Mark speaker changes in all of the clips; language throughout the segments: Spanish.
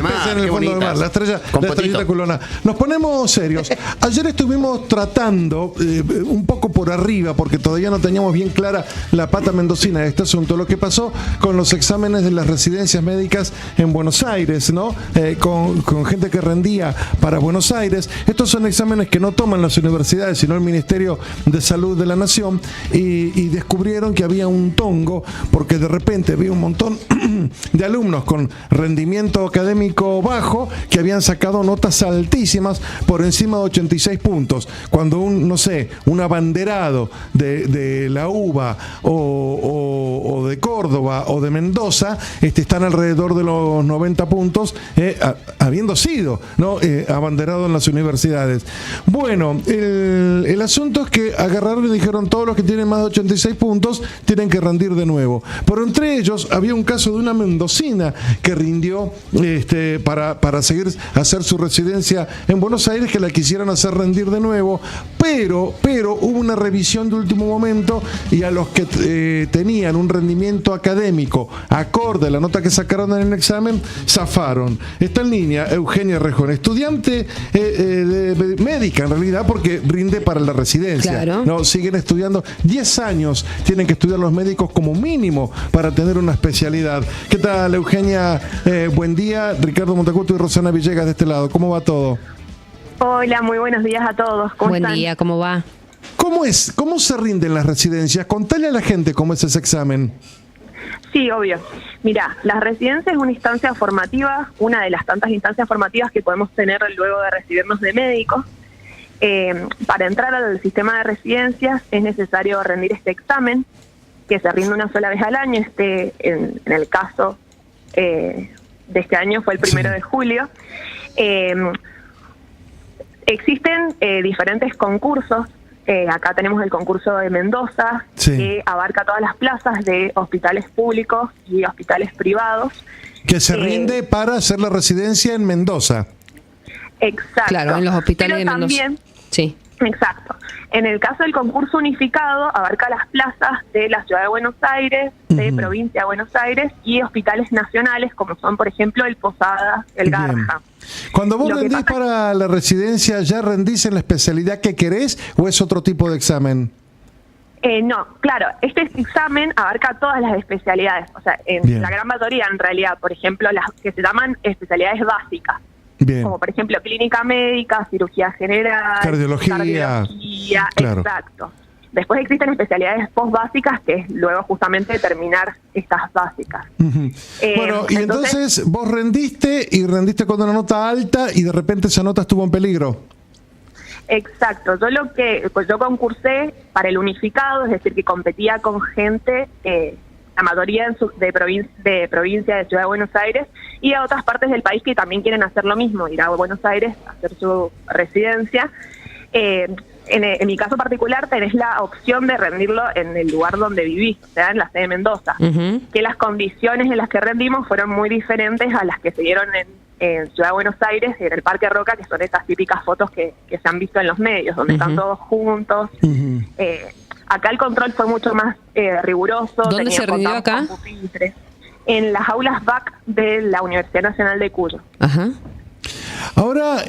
Speaker 1: En el fondo del mar, la estrellita culona. Nos ponemos serios. Ayer estuvimos tratando un poco por arriba, porque todavía no teníamos bien clara la pata mendocina de este asunto, lo que pasó con los exámenes de las residencias médicas en Buenos Aires, ¿no? Con gente que rendía para Buenos Aires. Estos son exámenes que no toman las universidades, sino el Ministerio de Salud de la Nación, y descubrieron que había un tongo, porque de repente había un montón de alumnos con rendimiento académico bajo que habían sacado notas altísimas por encima de 86 puntos, cuando un abanderado de la UBA o de Córdoba o de Mendoza están alrededor de los 90 puntos, habiendo sido, ¿no?, abanderado en las universidades. Bueno, el asunto es que agarraron y dijeron: todos los que tienen más de 86 puntos tienen que rendir de nuevo. Pero entre ellos había un caso de una mendocina que rindió para hacer su residencia en Buenos Aires, que la quisieran hacer rendir de nuevo, pero hubo una revisión de último momento, y a los que tenían un rendimiento académico acorde a la nota que sacaron en el examen, zafaron. Está en línea Eugenia Rejón, estudiante médica en realidad, porque rinde para la residencia. Claro. No, siguen estudiando 10 años, tienen que estudiar los médicos como mínimo para tener una especialidad. ¿Qué tal, Eugenia? Buen día. Ricardo Montacuto y Rosana Villegas de este lado. ¿Cómo va todo?
Speaker 2: Hola, muy buenos días a todos. ¿Cómo están?
Speaker 3: Buen día, ¿cómo va?
Speaker 1: ¿Cómo se rinden las residencias? Contale a la gente cómo es ese examen.
Speaker 2: Sí, obvio. Mira, la residencia es una instancia formativa, una de las tantas instancias formativas que podemos tener luego de recibirnos de médicos. Para entrar al sistema de residencias es necesario rendir este examen, que se rinde una sola vez al año. En el caso de este año fue el 1 de julio. Existen diferentes concursos. Acá tenemos el concurso de Mendoza, que abarca todas las plazas de hospitales públicos y hospitales privados.
Speaker 1: Que se rinde para hacer la residencia en Mendoza.
Speaker 2: Exacto.
Speaker 3: Claro, en los hospitales de Mendoza. También, sí.
Speaker 2: Exacto. En el caso del concurso unificado, abarca las plazas de la Ciudad de Buenos Aires, de Provincia de Buenos Aires, y hospitales nacionales, como son, por ejemplo, el Posadas, el Garrahan.
Speaker 1: Cuando vos rendís para la residencia, ¿ya rendís en la especialidad que querés o es otro tipo de examen?
Speaker 2: No, claro, este examen abarca todas las especialidades, o sea, en la gran mayoría en realidad, por ejemplo, las que se llaman especialidades básicas. Bien. Como por ejemplo clínica médica, cirugía general, cardiología, claro. Exacto. Después existen especialidades postbásicas, que es luego justamente terminar estas básicas.
Speaker 1: Bueno, y entonces vos rendiste con una nota alta y de repente esa nota estuvo en peligro.
Speaker 2: Exacto. Yo concursé para el unificado, es decir, que competía con gente, la mayoría de provincia de Ciudad de Buenos Aires, y a otras partes del país que también quieren hacer lo mismo, ir a Buenos Aires a hacer su residencia. En mi caso particular tenés la opción de rendirlo en el lugar donde vivís, o sea, en la sede de Mendoza, que las condiciones en las que rendimos fueron muy diferentes a las que se dieron en Ciudad de Buenos Aires y en el Parque Roca, que son estas típicas fotos que se han visto en los medios, donde están todos juntos. Acá el control fue mucho más riguroso.
Speaker 3: ¿Dónde se rindió acá?
Speaker 2: En las aulas BAC de la Universidad Nacional de Cuyo.
Speaker 3: Ajá.
Speaker 1: Ahora,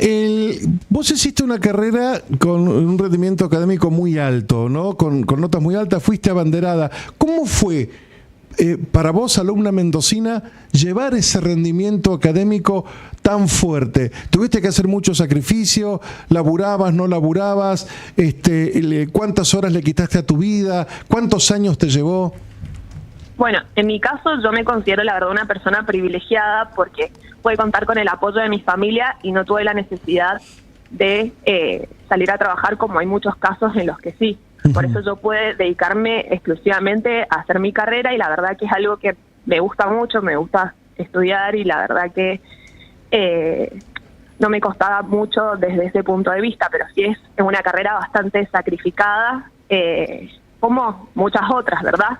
Speaker 1: vos hiciste una carrera con un rendimiento académico muy alto, ¿no? Con notas muy altas, fuiste abanderada. ¿Cómo fue para vos, alumna mendocina, llevar ese rendimiento académico tan fuerte? ¿Tuviste que hacer mucho sacrificio? ¿Laburabas, no laburabas? ¿Cuántas horas le quitaste a tu vida? ¿Cuántos años te llevó?
Speaker 2: Bueno, en mi caso yo me considero la verdad una persona privilegiada porque pude contar con el apoyo de mi familia y no tuve la necesidad de salir a trabajar, como hay muchos casos en los que sí. Por eso yo pude dedicarme exclusivamente a hacer mi carrera, y la verdad que es algo que me gusta mucho, me gusta estudiar, y la verdad que no me costaba mucho desde ese punto de vista, pero sí es una carrera bastante sacrificada, como muchas otras, ¿verdad?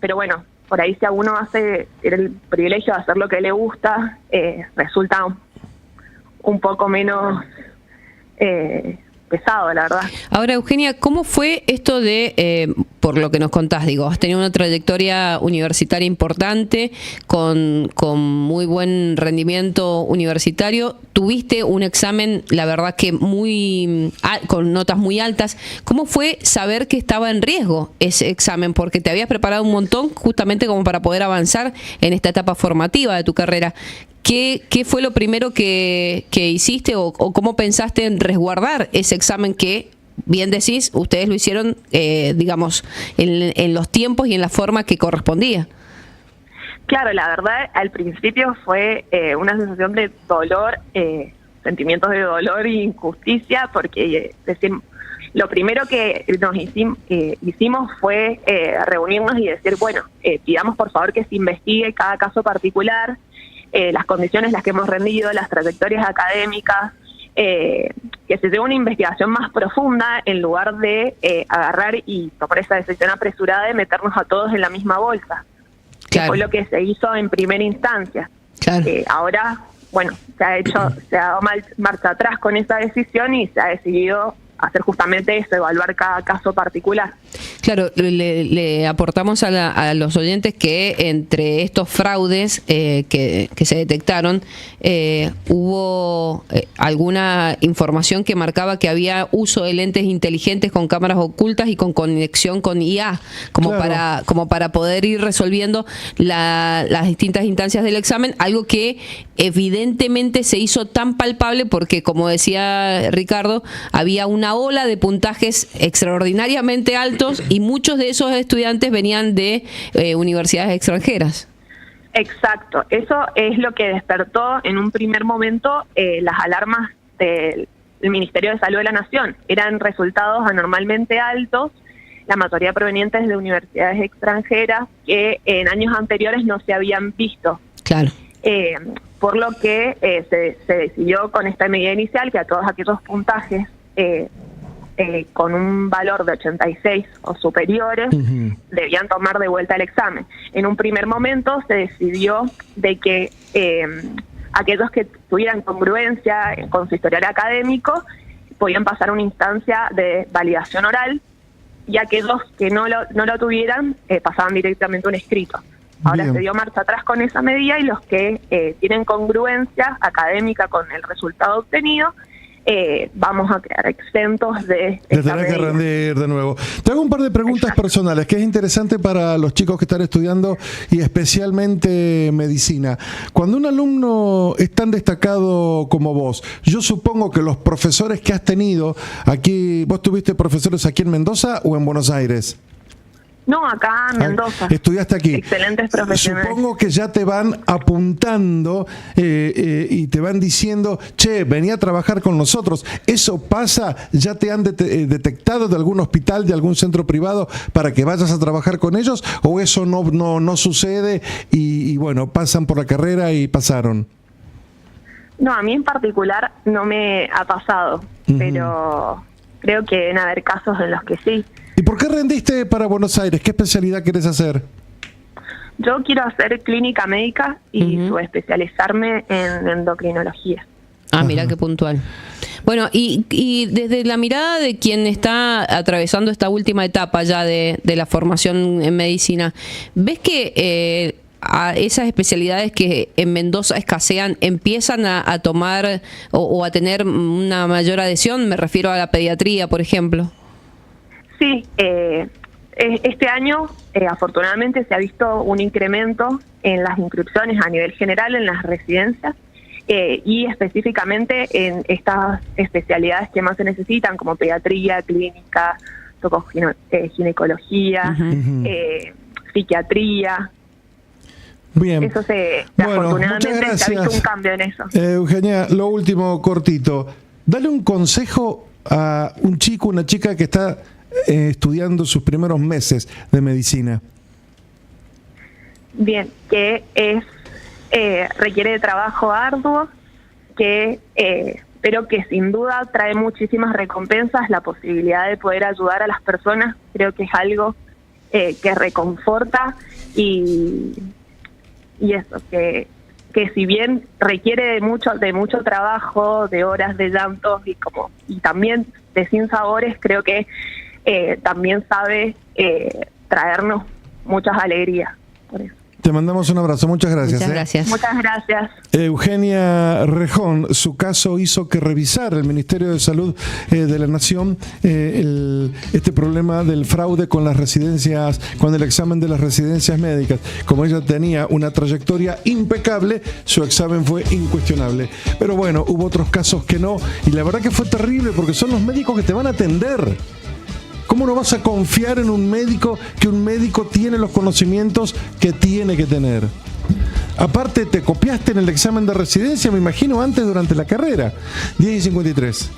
Speaker 2: Pero bueno, por ahí si a uno tiene el privilegio de hacer lo que le gusta, resulta un poco menos pesado, la verdad.
Speaker 3: Ahora, Eugenia, ¿cómo fue esto de, por lo que nos contás, digo, has tenido una trayectoria universitaria importante, con muy buen rendimiento universitario, tuviste un examen, la verdad que con notas muy altas? ¿Cómo fue saber que estaba en riesgo ese examen? Porque te habías preparado un montón justamente como para poder avanzar en esta etapa formativa de tu carrera. ¿Qué fue lo primero que hiciste o cómo pensaste en resguardar ese examen que, bien decís, ustedes lo hicieron, digamos, en los tiempos y en la forma que correspondía?
Speaker 2: Claro, la verdad, al principio fue una sensación de dolor, sentimientos de dolor e injusticia, porque lo primero que hicimos fue reunirnos y decir, bueno, pidamos por favor que se investigue cada caso particular, las condiciones en las que hemos rendido, las trayectorias académicas, que se lleve una investigación más profunda en lugar de agarrar y tomar esa decisión apresurada de meternos a todos en la misma bolsa. Claro. Que fue lo que se hizo en primera instancia. Claro. Ahora, bueno, se ha dado marcha atrás con esa decisión y se ha decidido hacer justamente eso, evaluar cada caso particular.
Speaker 3: Claro, le aportamos a los oyentes que entre estos fraudes que se detectaron, hubo alguna información que marcaba que había uso de lentes inteligentes con cámaras ocultas y con conexión con IA, como para poder ir resolviendo las distintas instancias del examen, algo que evidentemente se hizo tan palpable porque, como decía Ricardo, había una ola de puntajes extraordinariamente altos y muchos de esos estudiantes venían de universidades extranjeras.
Speaker 2: Exacto, eso es lo que despertó en un primer momento las alarmas del Ministerio de Salud de la Nación. Eran resultados anormalmente altos, la mayoría provenientes de universidades extranjeras que en años anteriores no se habían visto.
Speaker 3: Claro.
Speaker 2: Por lo que se decidió con esta medida inicial que a todos aquellos puntajes con un valor de 86 o superiores, debían tomar de vuelta el examen. En un primer momento se decidió de que aquellos que tuvieran congruencia con su historial académico podían pasar a una instancia de validación oral, y aquellos que no lo tuvieran pasaban directamente a un escrito. Ahora Bien. Se dio marcha atrás con esa medida y los que tienen congruencia académica con el resultado obtenido, vamos a quedar exentos de
Speaker 1: tener que rendir de nuevo. Te hago un par de preguntas Exacto. personales, que es interesante para los chicos que están estudiando y especialmente medicina. Cuando un alumno es tan destacado como vos, yo supongo que los profesores que has tenido aquí, ¿vos tuviste profesores aquí en Mendoza o en Buenos Aires?
Speaker 2: No, acá en Mendoza.
Speaker 1: Estudiaste aquí.
Speaker 2: Excelentes profesionales.
Speaker 1: Supongo que ya te van apuntando y te van diciendo, che, vení a trabajar con nosotros. ¿Eso pasa? ¿Ya te han detectado de algún hospital, de algún centro privado para que vayas a trabajar con ellos? ¿O eso no sucede y bueno, pasan por la carrera y pasaron?
Speaker 2: No, a mí en particular no me ha pasado, pero creo que deben haber casos en los que sí.
Speaker 1: ¿Y por qué rendiste para Buenos Aires? ¿Qué especialidad querés hacer?
Speaker 2: Yo quiero hacer clínica médica y subespecializarme en endocrinología.
Speaker 3: Ah, mira qué puntual. Bueno, y desde la mirada de quien está atravesando esta última etapa ya de la formación en medicina, ¿ves que a esas especialidades que en Mendoza escasean empiezan a tomar o a tener una mayor adhesión? Me refiero a la pediatría, por ejemplo.
Speaker 2: Sí, este año afortunadamente se ha visto un incremento en las inscripciones a nivel general en las residencias y específicamente en estas especialidades que más se necesitan, como pediatría, clínica, ginecología, psiquiatría.
Speaker 1: Bien.
Speaker 2: Eso afortunadamente se ha visto un cambio en eso.
Speaker 1: Eugenia, lo último, cortito. Dale un consejo a un chico, una chica que está estudiando sus primeros meses de medicina.
Speaker 2: Bien, que requiere de trabajo arduo, pero que sin duda trae muchísimas recompensas. La posibilidad de poder ayudar a las personas creo que es algo que reconforta y eso, que que si bien requiere de mucho trabajo, de horas de llantos y también de sinsabores, creo que también sabe traernos muchas alegrías. Por eso.
Speaker 1: Te mandamos un abrazo, muchas gracias.
Speaker 3: Muchas gracias.
Speaker 2: Muchas gracias.
Speaker 1: Eugenia Rejón, su caso hizo que revisara el Ministerio de Salud de la Nación este problema del fraude con las residencias, con el examen de las residencias médicas. Como ella tenía una trayectoria impecable, su examen fue incuestionable. Pero bueno, hubo otros casos que no, y la verdad que fue terrible porque son los médicos que te van a atender. ¿Cómo no vas a confiar en un médico, que un médico tiene los conocimientos que tiene que tener? Aparte, te copiaste en el examen de residencia, me imagino, antes durante la carrera. 10:53.